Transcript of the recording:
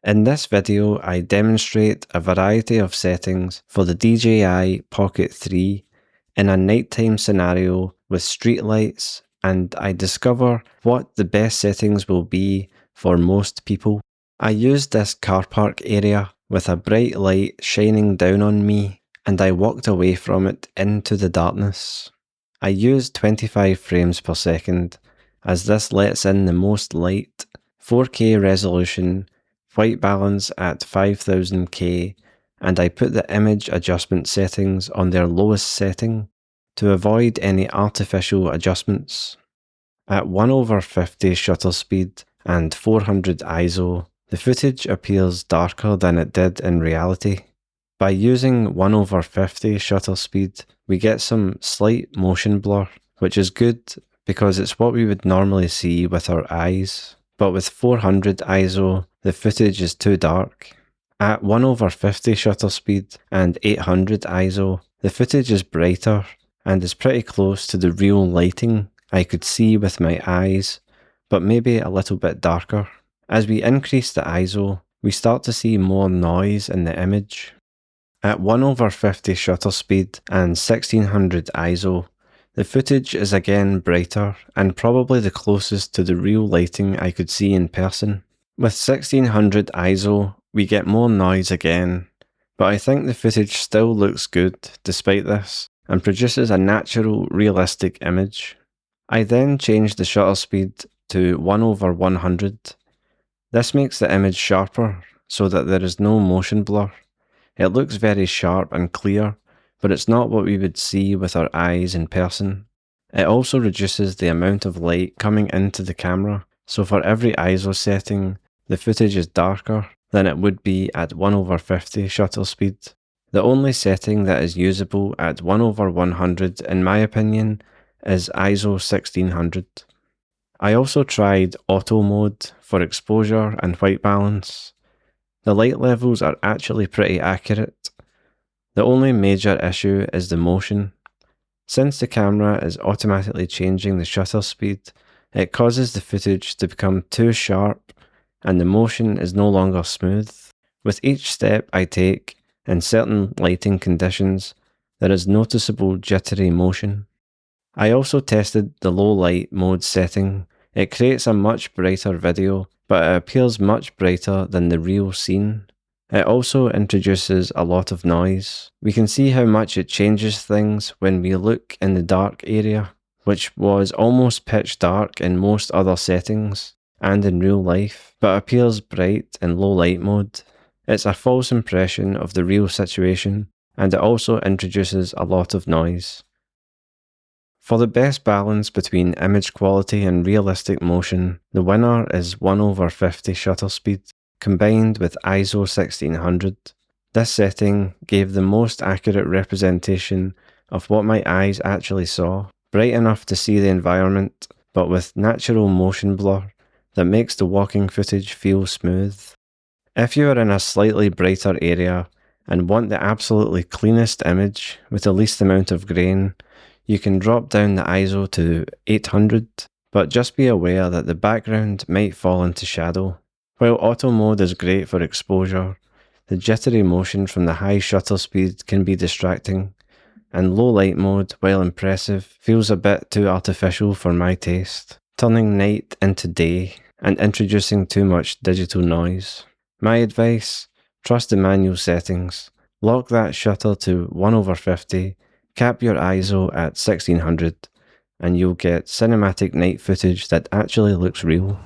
In this video, I demonstrate a variety of settings for the DJI Pocket 3 in a nighttime scenario with streetlights, and I discover what the best settings will be for most people. I used this car park area with a bright light shining down on me, and I walked away from it into the darkness. I used 25 frames per second as this lets in the most light, 4K resolution, white balance at 5000K, and I put the image adjustment settings on their lowest setting to avoid any artificial adjustments. At 1/50 shutter speed and 400 ISO, the footage appears darker than it did in reality. By using 1/50 shutter speed, we get some slight motion blur, which is good because it's what we would normally see with our eyes. But with 400 ISO, the footage is too dark. At 1/50 shutter speed and 800 ISO, the footage is brighter and is pretty close to the real lighting I could see with my eyes, but maybe a little bit darker. As we increase the ISO, we start to see more noise in the image. At 1/50 shutter speed and 1600 ISO, the footage is again brighter and probably the closest to the real lighting I could see in person. With 1600 ISO, we get more noise again, but I think the footage still looks good despite this and produces a natural, realistic image. I then change the shutter speed to 1/100. This makes the image sharper so that there is no motion blur. It looks very sharp and clear, but it's not what we would see with our eyes in person. It also reduces the amount of light coming into the camera, so for every ISO setting, the footage is darker than it would be at 1/50 shutter speed. The only setting that is usable at 1/100 in my opinion is ISO 1600. I also tried auto mode for exposure and white balance. The light levels are actually pretty accurate. The only major issue is the motion. Since the camera is automatically changing the shutter speed, it causes the footage to become too sharp and the motion is no longer smooth. With each step I take, in certain lighting conditions, there is noticeable jittery motion. I also tested the low light mode setting. It creates a much brighter video, but it appears much brighter than the real scene. It also introduces a lot of noise. We can see how much it changes things when we look in the dark area, which was almost pitch dark in most other settings and in real life, but appears bright in low light mode. It's a false impression of the real situation, and it also introduces a lot of noise. For the best balance between image quality and realistic motion, the winner is 1/50 shutter speed combined with ISO 1600. This setting gave the most accurate representation of what my eyes actually saw, bright enough to see the environment, but with natural motion blur that makes the walking footage feel smooth. If you are in a slightly brighter area and want the absolutely cleanest image with the least amount of grain, you can drop down the ISO to 800, but just be aware that the background might fall into shadow. While auto mode is great for exposure, the jittery motion from the high shutter speed can be distracting, and low light mode, while impressive, feels a bit too artificial for my taste, turning night into day and introducing too much digital noise. My advice: trust the manual settings, lock that shutter to 1/50, cap your ISO at 1600, and you'll get cinematic night footage that actually looks real.